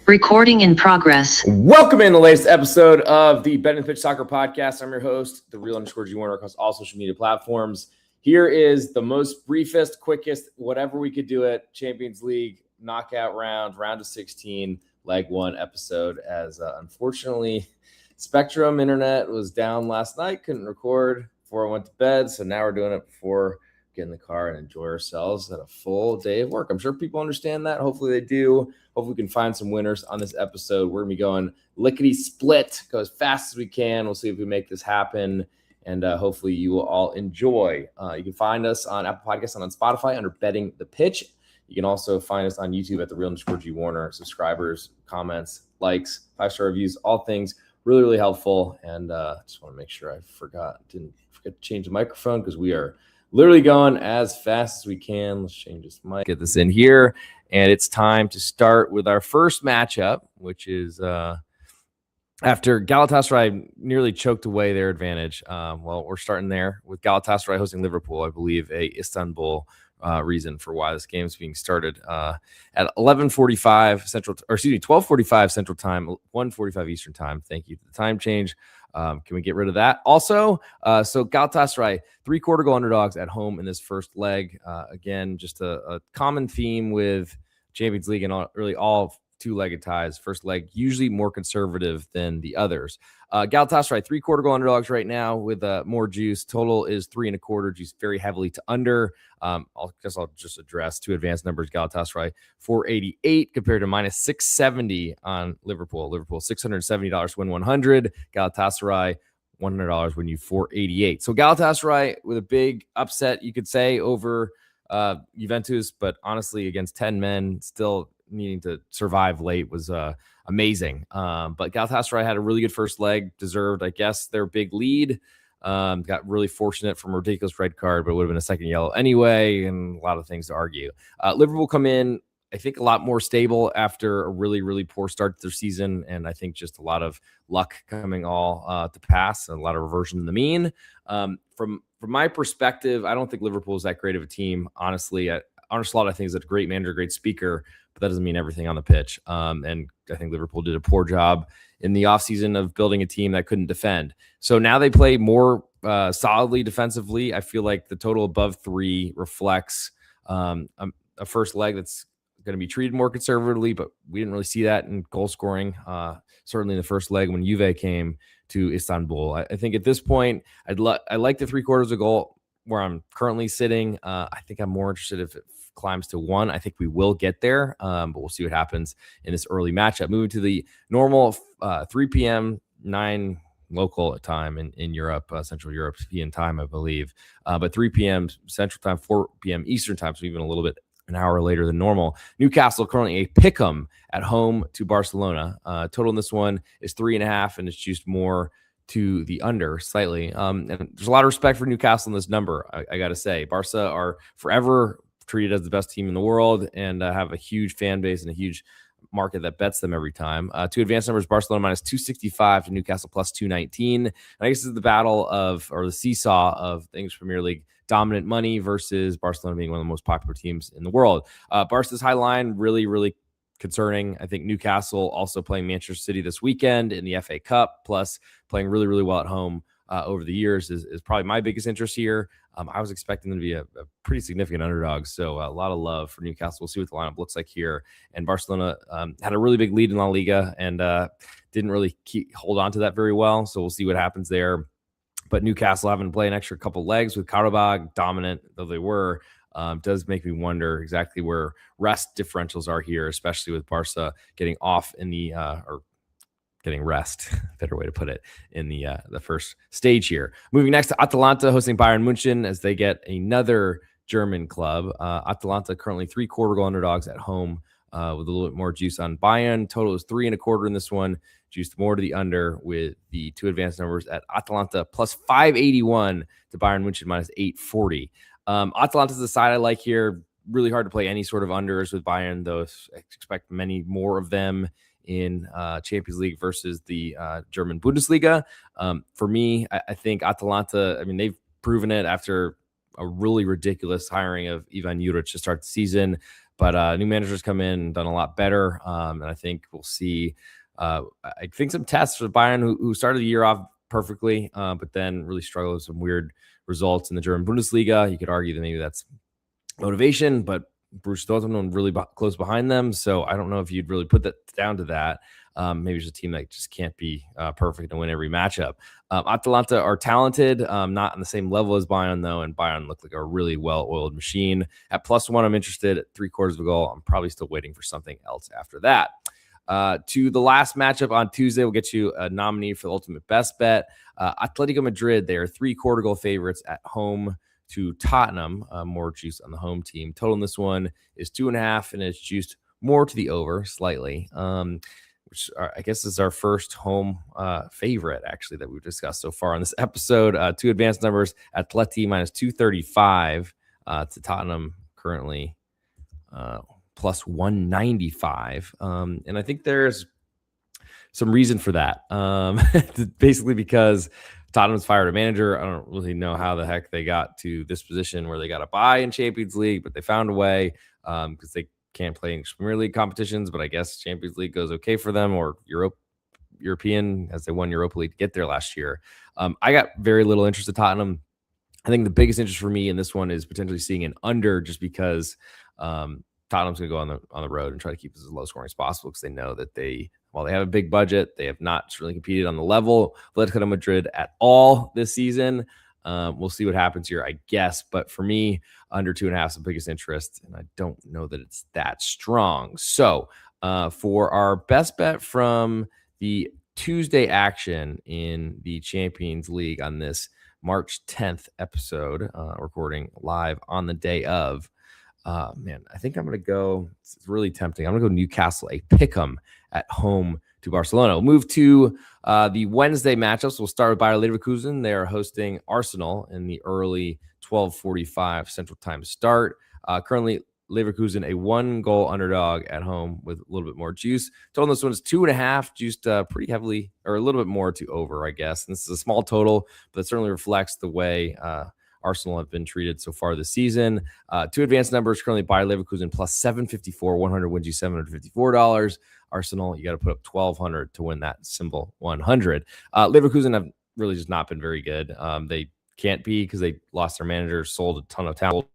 Recording in progress. Welcome in the latest episode of the Bet and Pitch Soccer Podcast. I'm your host, the real _G Warner, across all social media platforms. Here is the most briefest, quickest, whatever we could do it, Champions League knockout round of 16, leg 1 episode. As unfortunately, Spectrum internet was down last night, couldn't record before I went to bed. So now we're doing it before get in the car and enjoy ourselves at a full day of work. I'm sure people understand that. Hopefully they do. Hopefully we can find some winners on this episode. We're going to be going lickety split, go as fast as we can. We'll see if we make this happen. And hopefully you will all enjoy. You can find us on Apple Podcasts and on Spotify under Betting the Pitch. You can also find us on YouTube at the real _G Warner. Subscribers, comments, likes, 5-star reviews, all things really, really helpful. And just want to make sure didn't forget to change the microphone because we are literally going as fast as we can. Let's change this mic, get this in here. And it's time to start with our first matchup, which is after Galatasaray nearly choked away their advantage. Well, we're starting there with Galatasaray hosting Liverpool, I believe, a Istanbul reason for why this game is being started at 11:45 Central, or excuse me, 12:45 Central Time, 1:45 Eastern Time. Thank you for the time change. Can we get rid of that? Also, so Galatasaray, 3/4 goal underdogs at home in this first leg. Again, just a common theme with Champions League and really all two-legged ties. First leg usually more conservative than the others. Galatasaray, 3/4 goal underdogs right now with more juice. Total is 3.25, juice very heavily to under. I'll just address two advanced numbers. Galatasaray 488 compared to minus 670 on Liverpool. Liverpool $670 win 100. Galatasaray $100 win you 488. So Galatasaray with a big upset, you could say, over Juventus, but honestly against 10 men still needing to survive late was amazing. But Galatasaray had a really good first leg, deserved, I guess, their big lead. Got really fortunate from a ridiculous red card, but it would have been a second yellow anyway, and a lot of things to argue. Liverpool come in, I think, a lot more stable after a really, really poor start to their season, and I think just a lot of luck coming all to pass, and a lot of reversion to the mean. From my perspective, I don't think Liverpool is that great of a team, honestly. Arne Slot, I think, is a great manager, great speaker, but that doesn't mean everything on the pitch. And I think Liverpool did a poor job in the offseason of building a team that couldn't defend. So now they play more solidly defensively. I feel like the total above 3 reflects a first leg that's going to be treated more conservatively, but we didn't really see that in goal scoring, certainly in the first leg when Juve came to Istanbul. I think at this point, I like the 3/4 of goal where I'm currently sitting. I think I'm more interested if it climbs to 1. I think we will get there, but we'll see what happens in this early matchup. Moving to the normal 3 p.m., 9 local time in Europe, Central European time, I believe. But 3 p.m. Central time, 4 p.m. Eastern time, so even a little bit an hour later than normal. Newcastle currently a pick'em at home to Barcelona. Total in this one is 3.5, and it's juiced more to the under slightly. And there's a lot of respect for Newcastle in this number, I got to say. Barca are forever treated as the best team in the world and have a huge fan base and a huge market that bets them every time. Two advanced numbers, Barcelona minus 265 to Newcastle plus 219. And I guess this is the battle of, or the seesaw of the English Premier League dominant money versus Barcelona being one of the most popular teams in the world. Barca's high line, really, really concerning. I think Newcastle also playing Manchester City this weekend in the FA Cup, plus playing really, really well at home over the years is probably my biggest interest here. I was expecting them to be a pretty significant underdog, so a lot of love for Newcastle. We'll see what the lineup looks like here. And Barcelona had a really big lead in La Liga and didn't really hold on to that very well, so we'll see what happens there. But Newcastle having to play an extra couple legs with Qarabag, dominant though they were, does make me wonder exactly where rest differentials are here, especially with Barca getting off in the or getting rest, better way to put it, in the first stage here. Moving next to Atalanta hosting Bayern Munchen as they get another German club. Atalanta currently 3/4 goal underdogs at home with a little bit more juice on Bayern. Total is 3.25 in this one. Juiced more to the under with the two advanced numbers at Atalanta plus 581 to Bayern Munchen minus 840. Atalanta's the side I like here. Really hard to play any sort of unders with Bayern, though I expect many more of them in Champions League versus the German Bundesliga. For me, I think Atalanta, I mean, they've proven it after a really ridiculous hiring of Ivan Juric to start the season. But new managers come in and done a lot better. And I think we'll see, I think some tests for Bayern who started the year off perfectly, but then really struggled with some weird results in the German Bundesliga. You could argue that maybe that's motivation, but Borussia Dortmund really close behind them. So I don't know if you'd really put that down to that. Maybe it's a team that just can't be perfect and win every matchup. Atalanta are talented, not on the same level as Bayern, though, and Bayern look like a really well-oiled machine. At +1, I'm interested. At 3/4 of a goal, I'm probably still waiting for something else after that. To the last matchup on Tuesday, we'll get you a nominee for the ultimate best bet. Atletico Madrid, they are 3/4 goal favorites at home to Tottenham. More juice on the home team. Total in this one is 2.5, and it's juiced more to the over slightly. Which I guess is our first home favorite, actually, that we've discussed so far on this episode. Two advanced numbers: Atleti -235 to Tottenham currently +195. And I think there's some reason for that. Basically because Tottenham's fired a manager. I don't really know how the heck they got to this position where they got a bye in Champions League, but they found a way because they can't play in Premier League competitions, but I guess Champions League goes okay for them, or European, as they won Europa League to get there last year. I got very little interest in Tottenham. I think the biggest interest for me in this one is potentially seeing an under, just because Tottenham's going to go on the road and try to keep this as low scoring as possible, because they know that while they have a big budget, they have not really competed on the level of Atletico Madrid at all this season. We'll see what happens here, I guess. But for me, under 2.5 is the biggest interest, and I don't know that it's that strong. So for our best bet from the Tuesday action in the Champions League on this March 10th episode, recording live on the day of, man, I think I'm going to go, it's really tempting. I'm going to go Newcastle, a pick'em at home to Barcelona. We'll move to the Wednesday matchups. We'll start with Bayer Leverkusen. They are hosting Arsenal in the early 12:45 Central Time start. Currently, Leverkusen a 1-goal underdog at home with a little bit more juice. Total on this one is 2.5, juiced pretty heavily, or a little bit more to over, I guess. And this is a small total, but it certainly reflects the way Arsenal have been treated so far this season. Two advanced numbers currently Bayer Leverkusen +754, 100 wins you $754. Arsenal, you got to put up 1,200 to win that symbol 100. Leverkusen have really just not been very good. They can't be, because they lost their manager, sold a ton of talent